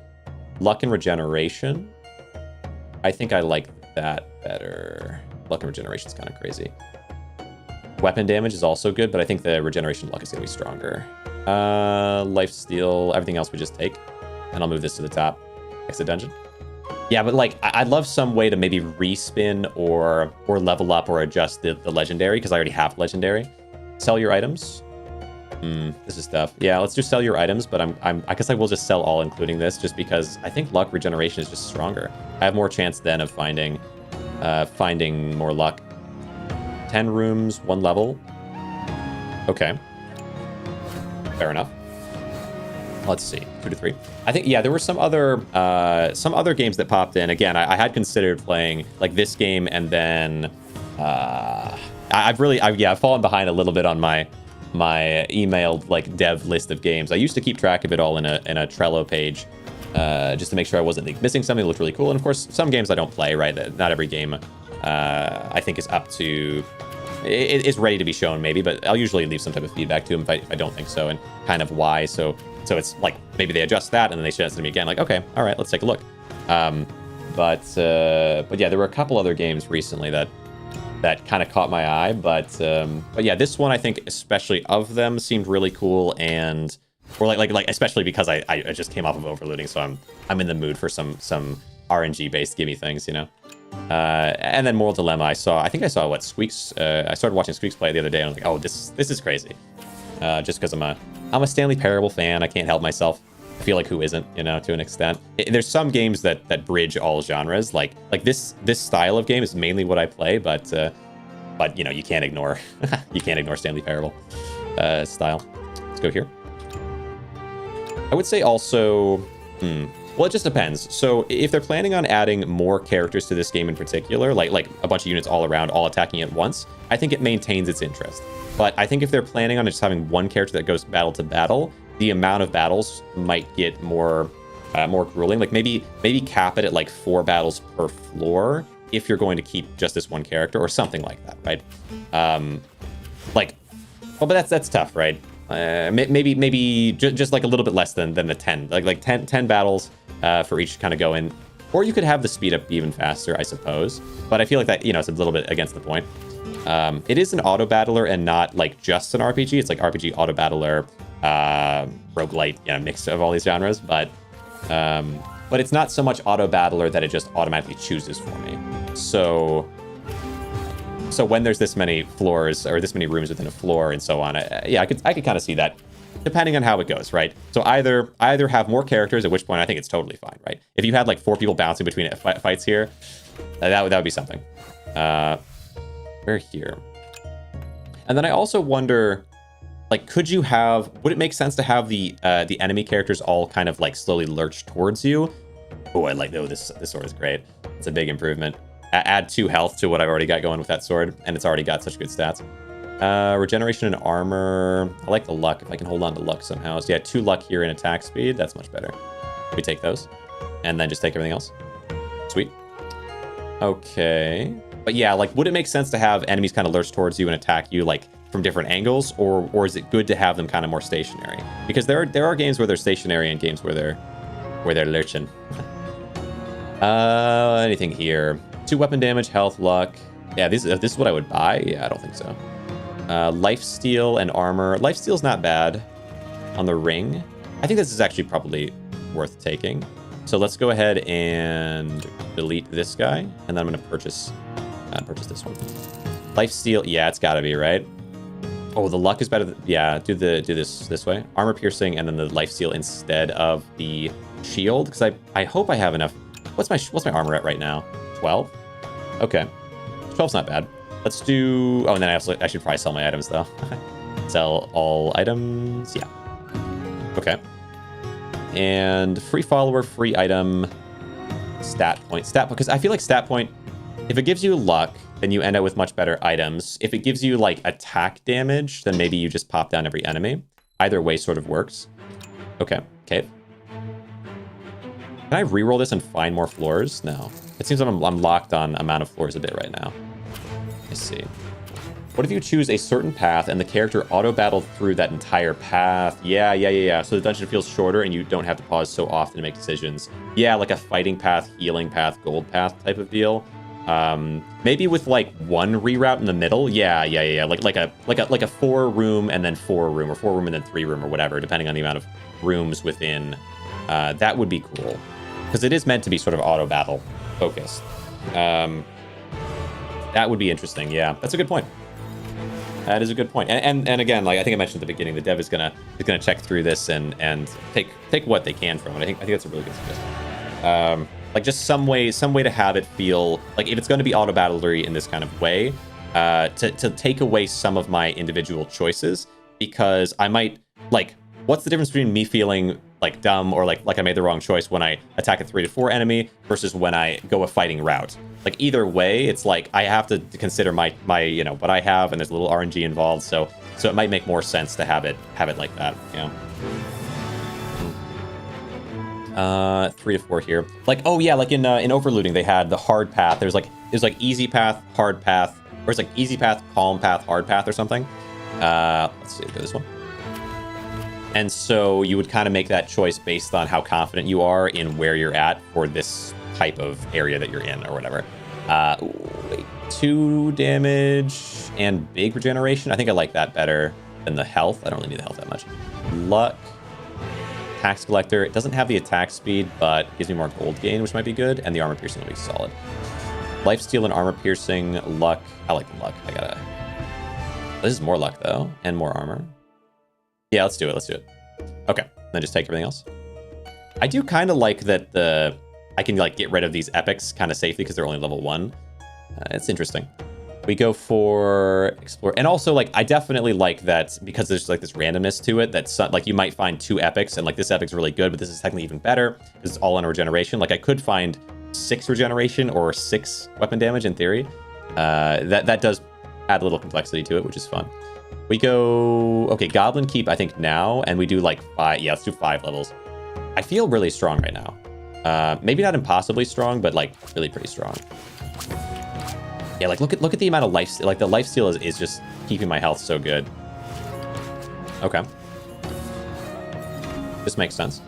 Luck and regeneration. I think I like that better. Luck and regeneration is kind of crazy. Weapon damage is also good, but I think the regeneration luck is going to be stronger. Lifesteal, everything else we just take. And I'll move this to the top. Exit dungeon. Yeah, but like, I'd love some way to maybe respin or level up or adjust the legendary, because I already have legendary. Sell your items. This is tough. Yeah, let's just sell your items, but I guess I will just sell all, including this, just because I think luck regeneration is just stronger. I have more chance then of finding more luck. 10 rooms, 1 level. Okay. Fair enough. Let's see, 2 to 3. I think, yeah, there were some other games that popped in. Again, I had considered playing like this game, and then I've fallen behind a little bit on my emailed like dev list of games. I used to keep track of it all in a Trello page, just to make sure I wasn't like, missing something that looked really cool. And of course, some games I don't play, right? Not every game I think is up to it's ready to be shown maybe, but I'll usually leave some type of feedback to them if I don't think so, and kind of why. So it's like maybe they adjust that and then they show it to me again, like, okay, all right, let's take a look. But yeah, there were a couple other games recently that kind of caught my eye, but yeah, this one I think especially of them seemed really cool, and or like especially because I just came off of overlooting, so I'm in the mood for some RNG based gimme things, you know. And then Moral Dilemma, I think I saw what Squeaks. I started watching Squeaks play the other day, and I was like, oh, this is crazy. Just because I'm a Stanley Parable fan, I can't help myself. I feel like who isn't, you know, to an extent. There's some games that bridge all genres. Like this style of game is mainly what I play, but you know, you can't ignore Stanley Parable style. Let's go here. I would say also, well, it just depends. So if they're planning on adding more characters to this game in particular, like a bunch of units all around, all attacking at once, I think it maintains its interest. But I think if they're planning on just having one character that goes battle to battle, the amount of battles might get more grueling. Like maybe cap it at like 4 battles per floor if you're going to keep just this one character or something like that, right? But that's tough, right? Maybe just like a little bit less than the 10, like 10 battles for each kind of go in, or you could have the speed up even faster, I suppose. But I feel like that, you know, it's a little bit against the point. It is an auto battler and not like just an RPG. It's like RPG, auto battler, roguelite, you know, mix of all these genres. But it's not so much auto battler that it just automatically chooses for me. So when there's this many floors or this many rooms within a floor and so on, yeah, I could kind of see that, depending on how it goes, right? So either have more characters, at which point I think it's totally fine, right? If you had like 4 people bouncing between fights here, that would be something. We're here. And then I also wonder, like, would it make sense to have the enemy characters all kind of like slowly lurch towards you? Oh, this sword is great. It's a big improvement. Add 2 health to what I've already got going with that sword, and it's already got such good stats. Regeneration and armor. I like the luck, if I can hold on to luck somehow. So yeah, 2 luck here in attack speed. That's much better. We take those. And then just take everything else. Sweet. Okay. But yeah, like, would it make sense to have enemies kind of lurch towards you and attack you, like, from different angles? Or is it good to have them kind of more stationary? Because there are games where they're stationary and games where they're lurching. Anything here? 2 weapon damage, health, luck. Yeah, this is what I would buy. Yeah, I don't think so. Lifesteal and armor. Lifesteal's not bad on the ring. I think this is actually probably worth taking. So let's go ahead and delete this guy, and then I'm going to purchase this one. Lifesteal, yeah, it's got to be, right? Oh, the luck is better. Yeah, do this way. Armor piercing, and then the lifesteal instead of the shield, because I hope I have enough. What's my armor at right now? 12. Okay, 12's not bad. Let's do... Oh, and then I should probably sell my items, though. Sell all items. Yeah. Okay. And free follower, free item, stat point. Because I feel like stat point, if it gives you luck, then you end up with much better items. If it gives you, like, attack damage, then maybe you just pop down every enemy. Either way sort of works. Okay. Cave. Can I reroll this and find more floors? No. It seems like I'm locked on amount of floors a bit right now. Let's see. What if you choose a certain path and the character auto-battled through that entire path? Yeah. So the dungeon feels shorter and you don't have to pause so often to make decisions. Yeah, like a fighting path, healing path, gold path type of deal. Maybe with like 1 reroute in the middle. Yeah. Like a 4-room and then 4-room, or 4-room and then 3-room, or whatever, depending on the amount of rooms within. That would be cool, because it is meant to be sort of auto-battle focused. That would be interesting. Yeah, that's a good point. That is a good point. And again, like I think I mentioned at the beginning, the dev is gonna check through this and take what they can from it. I think that's a really good suggestion. Like just some way to have it feel like, if it's going to be auto battlery in this kind of way, to take away some of my individual choices, because I might, like, what's the difference between me feeling like dumb or like I made the wrong choice when I attack a 3 to 4 enemy versus when I go a fighting route? Like either way, it's like I have to consider my you know, what I have, and there's a little RNG involved, so it might make more sense to have it like that, you know. 3 to 4 here. Like, oh yeah, like in overlooting they had the hard path. There's like easy path, hard path, Or it's like easy path, calm path, hard path or something. Let's see, go this one. And so you would kind of make that choice based on how confident you are in where you're at for this type of area that you're in or whatever. Wait, 2 damage and big regeneration. I think I like that better than the health. I don't really need the health that much. Luck. Tax collector. It doesn't have the attack speed, but gives me more gold gain, which might be good. And the armor piercing will be solid. Lifesteal and armor piercing. Luck. I like the luck. I gotta... This is more luck, though. And more armor. Yeah, let's do it. Let's do it. Okay. Then just take everything else. I do kind of like that I can like get rid of these epics kind of safely because they're only level 1. It's interesting. We go for explore. And also, like, I definitely like that because there's like this randomness to it. That's like you might find 2 epics and like this epic's really good, but this is technically even better because it's all on regeneration. Like I could find 6 regeneration or 6 weapon damage in theory. That does add a little complexity to it, which is fun. We go, okay, Goblin Keep, I think now, and we do like 5, yeah, let's do 5 levels. I feel really strong right now. Maybe not impossibly strong, but like really pretty strong. Yeah, like look at the amount of life, like the lifesteal is just keeping my health so good. Okay. This makes sense.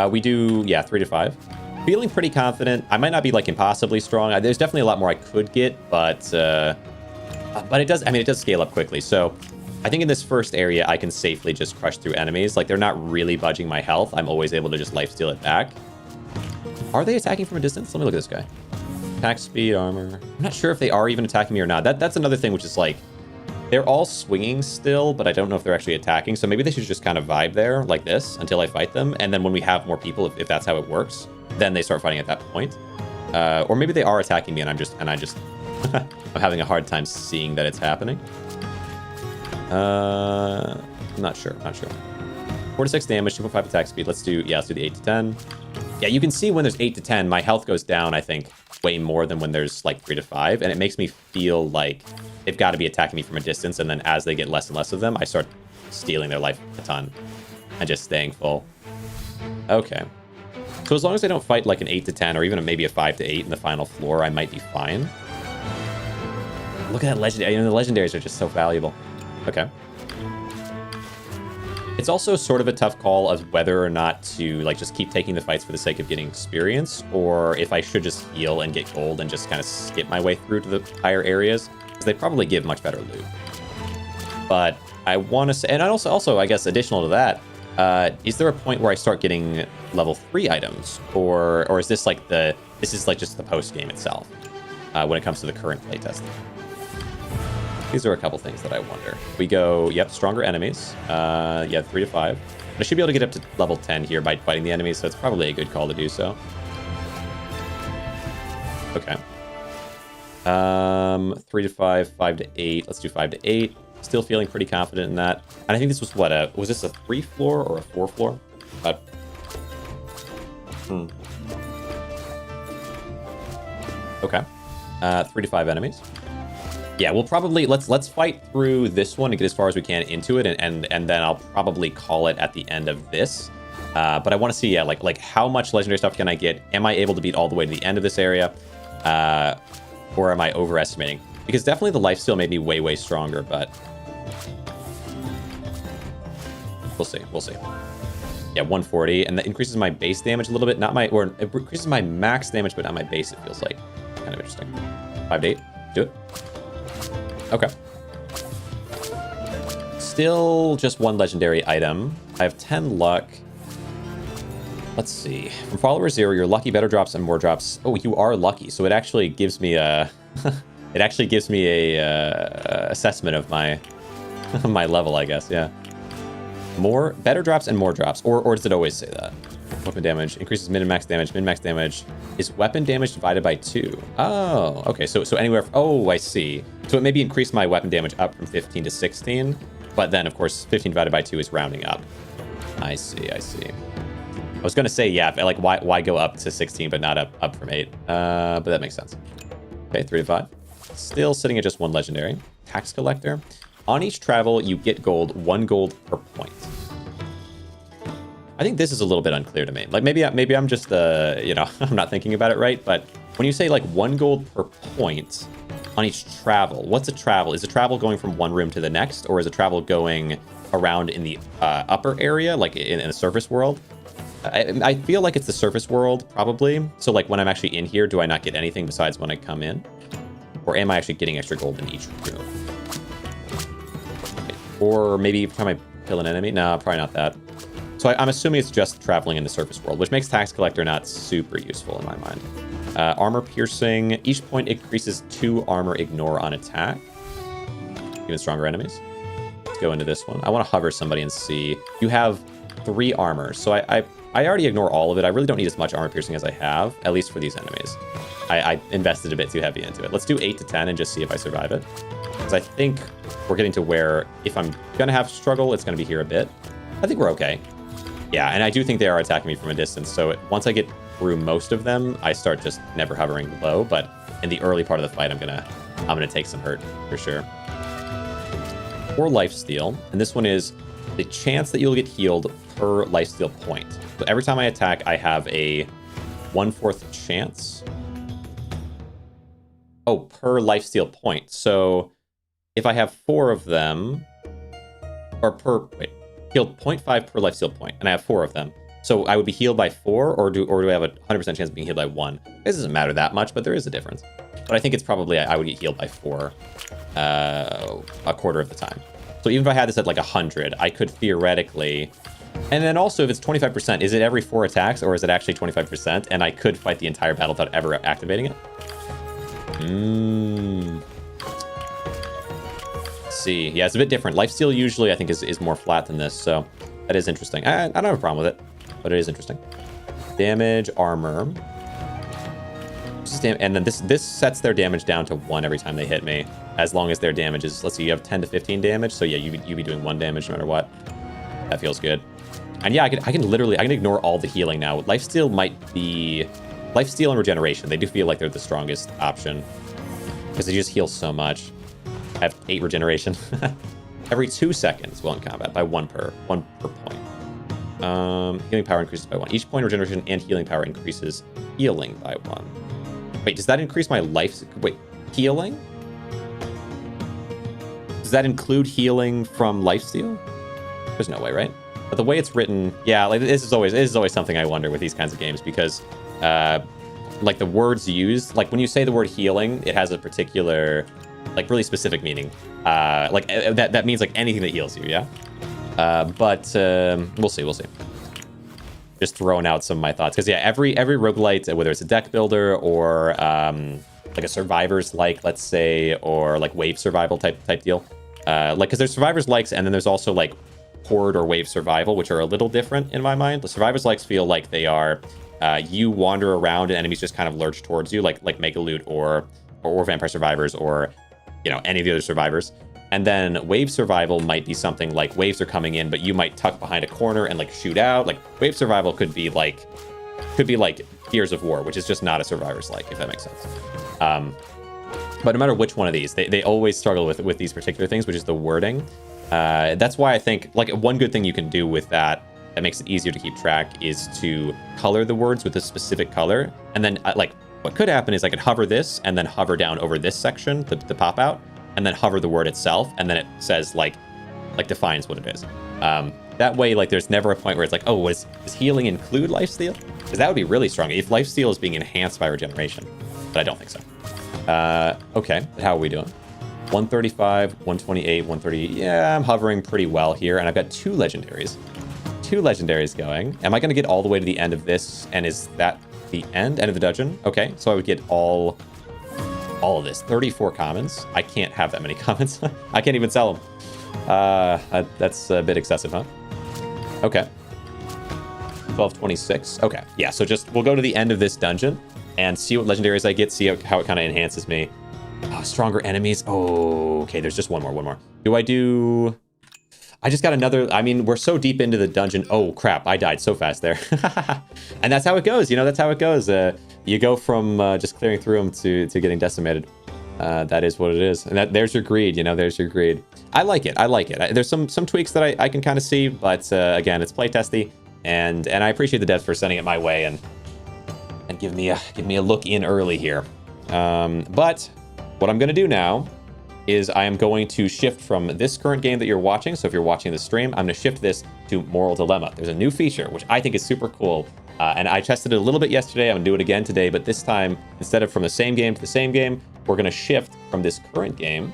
We do, yeah, 3 to 5. Feeling pretty confident. I might not be like impossibly strong. There's definitely a lot more I could get, but it does, I mean, it does scale up quickly. So I think in this first area, I can safely just crush through enemies. Like, they're not really budging my health. I'm always able to just lifesteal it back. Are they attacking from a distance? Let me look at this guy. Attack speed, armor. I'm not sure if they are even attacking me or not. That's another thing, which is like, they're all swinging still, but I don't know if they're actually attacking. So maybe they should just kind of vibe there like this until I fight them. And then when we have more people, if that's how it works, then they start fighting at that point. Or maybe they are attacking me and I just I'm having a hard time seeing that it's happening. Not sure. 4 to 6 damage, 2.5 attack speed. Let's do the 8 to 10. Yeah, you can see when there's 8 to 10, my health goes down, I think, way more than when there's like 3 to 5. And it makes me feel like they've got to be attacking me from a distance. And then as they get less and less of them, I start stealing their life a ton and just staying full. Okay. So as long as I don't fight like an 8 to 10 or even maybe a 5 to 8 in the final floor, I might be fine. Look at that legendary. You know, the legendaries are just so valuable. Okay. It's also sort of a tough call of whether or not to like just keep taking the fights for the sake of getting experience, or if I should just heal and get gold and just kind of skip my way through to the higher areas, because they probably give much better loot. But I want to say, and also I guess additional to that, is there a point where I start getting level 3 items, or is this like this is like just the post game itself when it comes to the current playtest? These are a couple things that I wonder. We go, yep, stronger enemies. 3 to 5. I should be able to get up to level 10 here by fighting the enemies, so it's probably a good call to do so. Okay. 3 to 5, 5 to 8. Let's do 5 to 8. Still feeling pretty confident in that. And I think this was what, was this a 3 floor or a 4 floor? Okay. 3 to 5 enemies. Yeah, we'll probably let's fight through this one and get as far as we can into it, and then I'll probably call it at the end of this. But I want to see, yeah, like how much legendary stuff can I get? Am I able to beat all the way to the end of this area, or am I overestimating? Because definitely the lifesteal made me way stronger, but we'll see. Yeah, 140, and that increases my base damage a little bit, or it increases my max damage, but not my base. It feels like kind of interesting. 5 to 8, do it. Okay. Still just 1 legendary item. I have 10 luck. Let's see. From follower 0, your lucky better drops and more drops. Oh, you are lucky. So it actually gives me a assessment of my my level, I guess. Yeah. More better drops and more drops, or does it always say that? Weapon damage increases min and max damage. Min max damage is weapon damage divided by 2. Oh, okay. So anywhere. Oh, I see. So it maybe increased my weapon damage up from 15 to 16, but then of course 15 divided by 2 is rounding up. I see. I was gonna say, yeah, like why go up to 16 but not up from 8? But that makes sense. Okay, 3 to 5. Still sitting at just 1 legendary. Tax collector. On each travel, you get gold, 1 gold per point. I think this is a little bit unclear to me. Like maybe I'm just I'm not thinking about it right. But when you say like 1 gold per point, on each travel. What's a travel? Is a travel going from one room to the next, or is a travel going around in the upper area, like in a surface world? I feel like it's the surface world, probably. So like when I'm actually in here, do I not get anything besides when I come in? Or am I actually getting extra gold in each room? Okay. Or maybe every time I kill an enemy? No, probably not that. So I'm assuming it's just traveling in the surface world, which makes Tax Collector not super useful in my mind. Armor piercing. Each point increases 2 armor ignore on attack. Even stronger enemies. Let's go into this one. I want to hover somebody and see. You have 3 armor. So I already ignore all of it. I really don't need as much armor piercing as I have, at least for these enemies. I invested a bit too heavy into it. Let's do 8 to 10 and just see if I survive it. Because I think we're getting to where if I'm going to have struggle, it's going to be here a bit. I think we're okay. Yeah, and I do think they are attacking me from a distance. So once I get through most of them, I start just never hovering low. But in the early part of the fight, I'm gonna take some hurt for sure. Or lifesteal, and this one is the chance that you'll get healed per lifesteal point. So every time I attack, I have a 1/4 chance. Oh, per lifesteal point. So if I have 4 of them, or healed 0.5 per lifesteal point, and I have 4 of them. So I would be healed by 4, or do I have a 100% chance of being healed by 1? This doesn't matter that much, but there is a difference. But I think it's probably I would get healed by 4 a quarter of the time. So even if I had this at like 100, I could theoretically... And then also, if it's 25%, is it every 4 attacks, or is it actually 25%? And I could fight the entire battle without ever activating it? Let's see. Yeah, it's a bit different. Lifesteal usually, I think, is more flat than this, so that is interesting. I don't have a problem with it, but it is interesting. Damage, armor. And then this sets their damage down to 1 every time they hit me, as long as their damage is... Let's see, you have 10 to 15 damage, so yeah, you'd be doing 1 damage no matter what. That feels good. And yeah, I can ignore all the healing now. Lifesteal might be... Lifesteal and regeneration, they do feel like they're the strongest option, because they just heal so much. I have 8 regeneration. Every 2 seconds while in combat by 1 per point. Healing power increases by 1. Each point of regeneration and healing power increases healing by 1. Wait, does that increase my life? Wait, healing? Does that include healing from lifesteal? There's no way, right? But the way it's written, yeah, like this is always something I wonder with these kinds of games, because like the words used, like when you say the word healing, it has a particular, like really specific meaning. Like that means like anything that heals you, yeah? But we'll see. Just throwing out some of my thoughts, because yeah, every roguelite, whether it's a deck builder or like a survivors like, let's say, or like wave survival type deal, like because there's survivors likes, and then there's also like horde or wave survival, which are a little different in my mind. The survivors likes feel like they are you wander around and enemies just kind of lurch towards you, like Mega Loot or Vampire Survivors, or any of the other survivors. And then wave survival might be something like waves are coming in, but you might tuck behind a corner and like shoot out. Like wave survival could be like Gears of War, which is just not a survivor's like, if that makes sense. But no matter which one of these, they always struggle with these particular things, which is the wording. That's why I think like one good thing you can do with that makes it easier to keep track is to color the words with a specific color. And then like what could happen is I could hover this and then hover down over this section, the pop out, and then hover the word itself, and then it says like defines what it is. That way, like there's never a point where it's like, oh, does healing include lifesteal? Because that would be really strong if lifesteal is being enhanced by regeneration, but I don't think so. Okay, how are we doing? 135, 128, 130. Yeah, I'm hovering pretty well here, and I've got 2 legendaries. 2 legendaries going. Am I going to get all the way to the end of this? And is that the end of the dungeon? Okay, so I would get all of this. 34 commons. I can't have that many commons. I can't even sell them. That's a bit excessive, huh? Okay. 1226. Okay, yeah, so we'll go to the end of this dungeon and see what legendaries I get, see how it kind of enhances me. Stronger enemies. Oh, okay, there's just one more. I just got another. I mean, we're so deep into the dungeon. Oh, crap, I died so fast there. And that's how it goes, that's how it goes. You go from just clearing through them to getting decimated. That is what it is. And there's your greed, there's your greed. I like it. There's some tweaks that I can kind of see, but again, it's playtesty, and I appreciate the devs for sending it my way and give me a look in early here. But what I'm going to do now is I am going to shift from this current game that you're watching. So if you're watching the stream, I'm going to shift this to Moral Dilemma. There's a new feature, which I think is super cool. And I tested it a little bit yesterday. I'm going to do it again today. But this time, instead of from the same game to the same game, we're going to shift from this current game.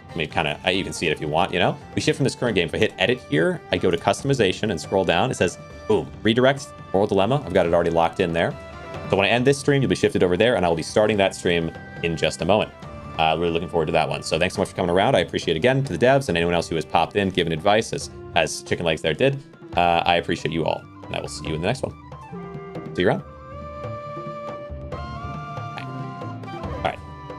I mean, kind of, you can see it if you want, you know? We shift from this current game. If I hit edit here, I go to customization and scroll down. It says, boom, redirect, Moral Dilemma. I've got it already locked in there. So when I end this stream, you'll be shifted over there, and I will be starting that stream in just a moment. Really looking forward to that one. So thanks so much for coming around. I appreciate it again to the devs and anyone else who has popped in, given advice, as Chicken Legs there did. I appreciate you all, and I will see you in the next one. See you around.